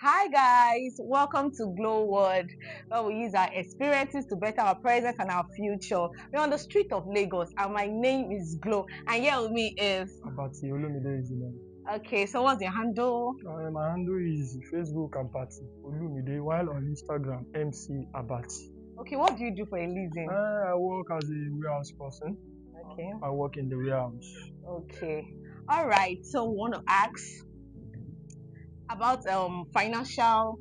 Hi guys, welcome to Glow World, where we use our experiences to better our present and our future. We're on the street of Lagos, and my name is Glow, and here with me is Abati Olumide is the name. okay. So what's your handle? My handle is Facebook Abati Olumide, while on Instagram MC Abati. Okay, what do you do for a living? I work as a warehouse person. Okay, I work in the warehouse. okay, all right. So we want to ask about financial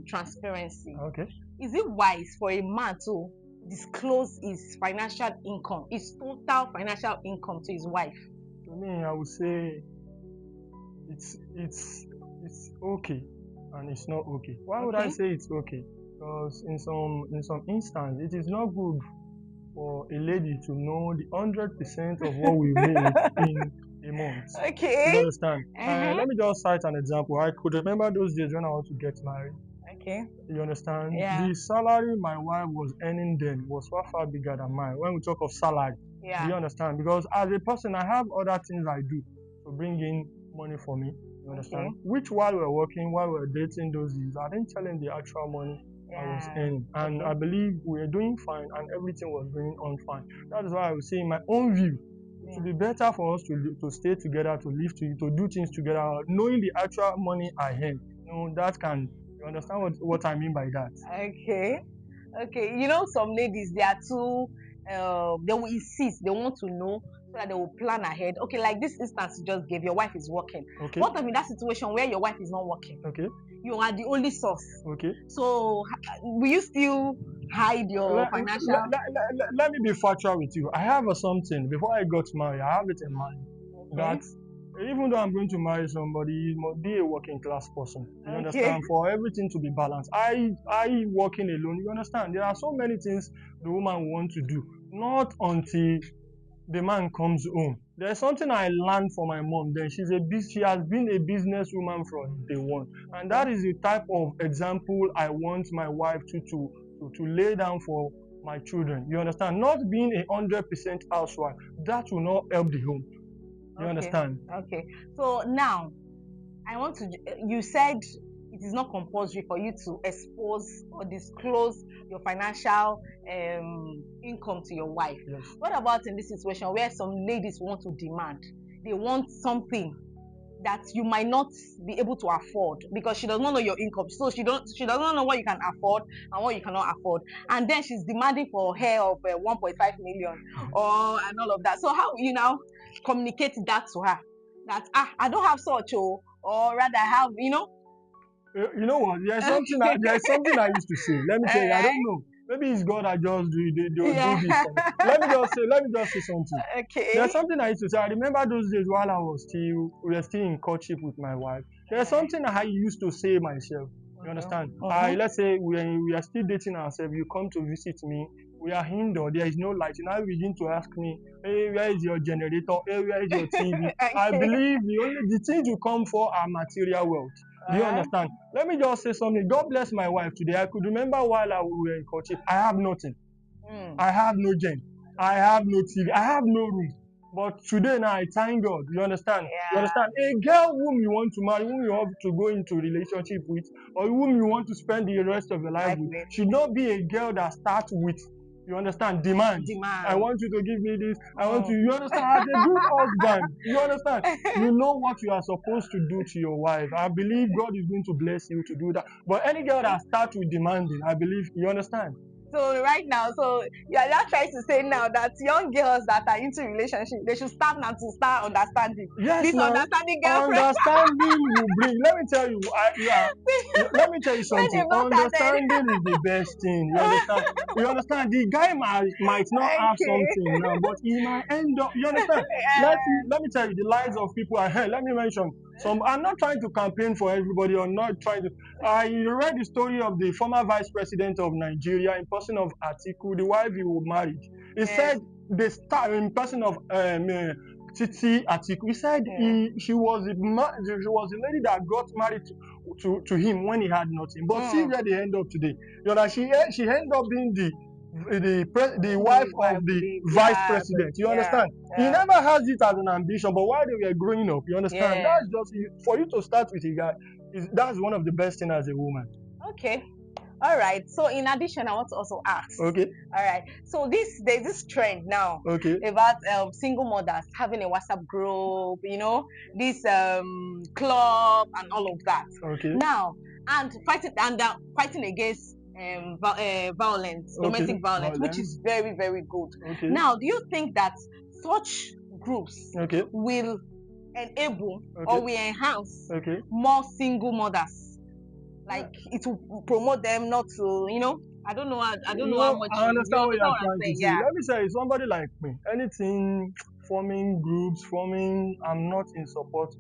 transparency. Okay. Is it wise for a man to disclose his financial income, his total financial income to his wife? To me, I would say it's it's okay and it's not okay. Why would I Okay. say it's okay? Because in some instance, it is not good for a lady to know the 100% of what we make in a month. You Okay. understand? Uh-huh. Let me just cite an example. I could remember those days when I want to get married. Okay. You understand? Yeah. The salary my wife was earning then was far, far bigger than mine when we talk of salary. Do Yeah. you understand? Because as a person, I have other things I do to bring in money for me. You Okay. understand? Which while we're working, while we're dating those years, I didn't tell him the actual money I was Yeah. earning. And Okay. I believe we were doing fine and everything was going on fine. That is why I would say, in my own view, it Yeah. would be better for us to stay together, to live to do things together, knowing the actual money I earn. That can, you understand what I mean by that? Okay. Okay. Some ladies they are too they will insist, they want to know so that they will plan ahead. Okay, like this instance you just gave, your wife is working. Okay, What if in that situation where your wife is not working? okay, You are the only source. okay. So will you still hide your Let, financial? let me be factual with you. I have something before I got married. I have it in mind Okay. that even though I'm going to marry somebody, he must be a working class person. You Okay. understand? For everything to be balanced. I working alone. You understand? There are so many things the woman want to do. Not until the man comes home. There's something I learned from my mom. Then she has been a businesswoman from day one, and Okay. that is the type of example I want my wife to lay down for my children. You understand? Not being 100% housewife, that will not help the home. You Okay. understand? Okay. So now I want to. You said it is not compulsory for you to expose or disclose your financial income to your wife. Yes. What about in this situation where some ladies want to demand? They want something that you might not be able to afford because she does not know your income. So she does not know what you can afford and what you cannot afford. And then she's demanding for hair of 1.5 million or and all of that. So how will you now communicate that to her? That I don't have such, or rather I have, You know what? There's something I used to say. Let me tell you. I Alright. don't know. Maybe it's God that just do Yeah. this for me. Let me just say something. There's Okay. something I used to say. I remember those days while we were still in courtship with my wife. There's Yeah. something I used to say myself. You Okay. understand? Uh-huh. Let's say we are still dating ourselves. You come to visit me. We are indoor. There is no light. You now begin to ask me, hey, where is your generator? Hey, where is your TV? I Okay. believe the things you come for are material wealth. Do you Alright. understand? Let me just say something. God bless my wife today. I could remember while we were in courtship, I have nothing. Mm. I have no gen. I have no TV. I have no room. But today now, I thank God. You understand? You Yeah. understand? A girl whom you want to marry, whom you want to go into a relationship with, or whom you want to spend the rest of your life Life with, with should not be a girl that starts with, you understand, demands. I demand. want you to give me this. I want Mm. you understand? As a good husband, you understand? You know what you are supposed to do to your wife. I believe God is going to bless you to do that. But any girl that starts with demanding, I believe, you understand? So right now, so you're not trying to say now that young girls that are into relationship, they should start now to start understanding. Yes, This now understanding girlfriend, understanding will bring. Let me tell you, let me tell you when something. they've not started. Understanding is the best thing. You understand? You understand? The guy might not have Okay. something now, but he might end up. You understand? Let me tell you the lives of people. Let me mention some. I'm not trying to campaign for everybody. Or not trying to. I read the story of the former vice president of Nigeria in person of Atiku, the wife he married. He Yes. said the star in person of Titi Atiku. He said Yeah. she was the lady that got married to him when he had nothing. But see Mm. where they end up today. You know, she ended up being the wife The of wife, the vice yeah, but president. You yeah, understand? He yeah, never has it as an ambition, but while they were growing up, you understand? yeah. That's just for you to start with a guy. That's one of the best things as a woman. Okay. All right. So in addition, I want to also ask. Okay. All right. So there's this trend now Okay. about single mothers having a WhatsApp group, this club and all of that. Okay. Now, and fighting against violence, domestic violence, which is very, very good. Okay. Now, do you think that such groups Okay. will enable Okay. or will enhance Okay. more single mothers? Like it will promote them not to, I don't know how much I understand what you're I'm trying to saying. say. Yeah. Let me say, somebody like me, anything forming groups, I'm not in support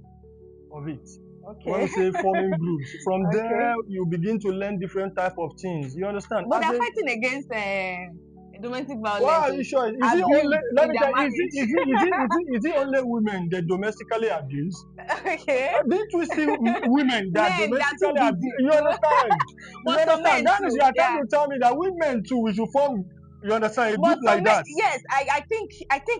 of it. Okay. When we say forming groups, from Okay. there you begin to learn different type of things. You understand? But they're fighting against domestic violence. Why are you sure? Is it only? Let me tell you. Is it only women that domestically abuse? Okay. Didn't we see women that Men, domestically busy. abuse? You understand? But You some men understand? That too, means you are yeah. trying to tell me that women too we should form. You understand? A But group like men, that. yes, I think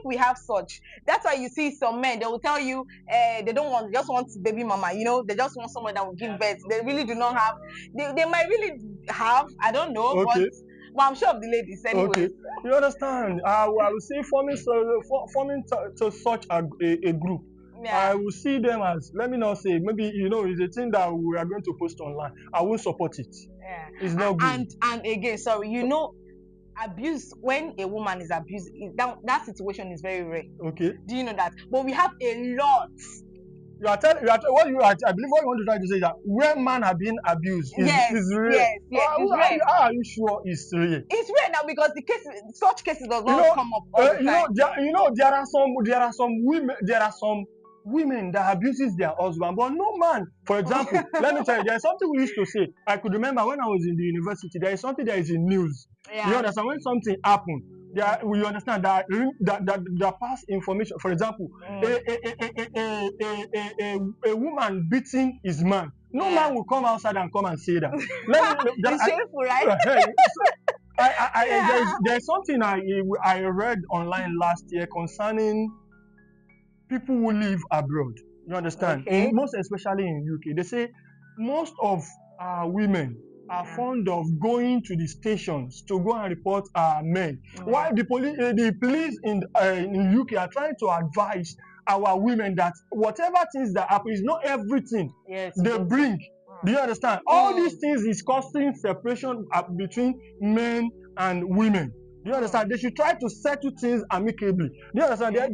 we have such. That's why you see some men, they will tell you they just want baby mama, they just want someone that will give birth. They really do not have, they might really have, I don't know, Okay. but I'm sure of the ladies anyways. Okay. You understand? I will see forming to such a group. Yeah. I will see them as, let me not say, maybe, it's a thing that we are going to post online. I won't support it. Yeah. It's not good. And again, sorry, abuse, when a woman is abused, that situation is very rare. Okay. Do you know that? But we have a lot. I believe what you want to try to say is that when man are being abused is rare. Yes, it's rare. How are you sure it's rare? It's rare now because such cases does not come up all the time. There are some women that abuses their husband, but no man. For example, let me tell you, there's something we used to say. I could remember when I was in the university, there is something that is in news. Yeah. You understand? When something happened, we understand that past information. For example, a woman beating his man. No man will come outside and come and say that. It's shameful, right? There's something I read online last year concerning people who live abroad. You understand? Okay. Most especially in UK, they say most of women are fond of going to the stations to go and report men. While the police in UK are trying to advise our women that whatever things that happen is not everything they bring. Do you understand? All these things is causing separation between men and women. Do you understand? They should try to settle things amicably. Do you understand? There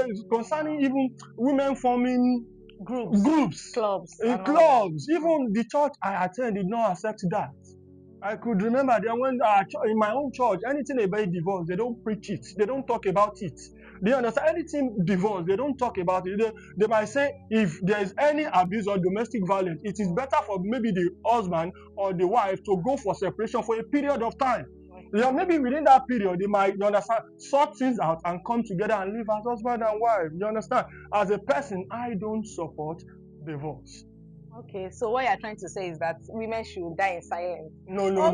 is concerning even women forming groups, clubs. Even the church I attend did not accept that. I could remember that when in my own church, anything about divorce, they don't preach it. They don't talk about it. Do you understand? Anything divorce, they don't talk about it. They might say if there is any abuse or domestic violence, it is better for maybe the husband or the wife to go for separation for a period of time. Yeah, maybe within that period, they might, you understand, sort things out and come together and live as husband and wife. You understand? As a person, I don't support divorce. Okay, so what you're trying to say is that women should die in silence. No. No.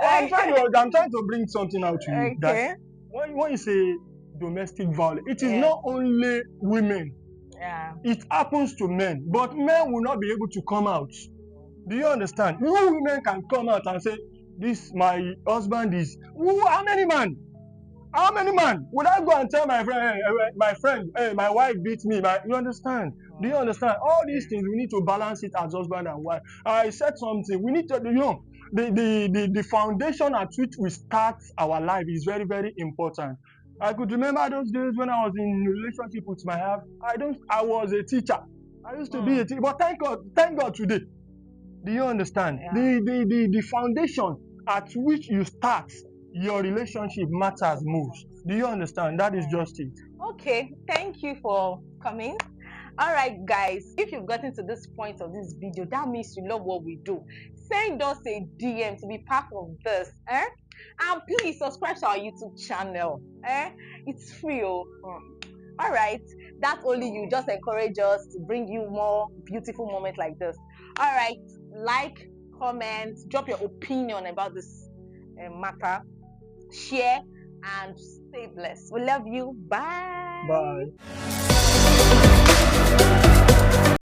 I'm trying to bring something out to you. Okay. When you say domestic violence, it is not only women. Yeah. It happens to men, but men will not be able to come out. Do you understand? No women can come out and say, "This my husband is." How many men? How many men would I go and tell my friend, hey, my wife beats me? You understand? Do you understand? All these things we need to balance it as husband and wife. I said something. We need to, the foundation at which we start our life is very, very important. I could remember those days when I was in a relationship with my wife. I was a teacher. I used to be a teacher, but thank God today. Do you understand? Yeah. The foundation at which you start your relationship matters most. Do you understand? That is just it. Okay, thank you for coming. All right, guys, if you've gotten to this point of this video, that means you love what we do. Send us a DM to be part of this, and please subscribe to our YouTube channel. It's free. All right, that's only you. Just encourage us to bring you more beautiful moments like this. All right, like, comment, drop your opinion about this matter, share, and stay blessed. We love you. Bye. Bye.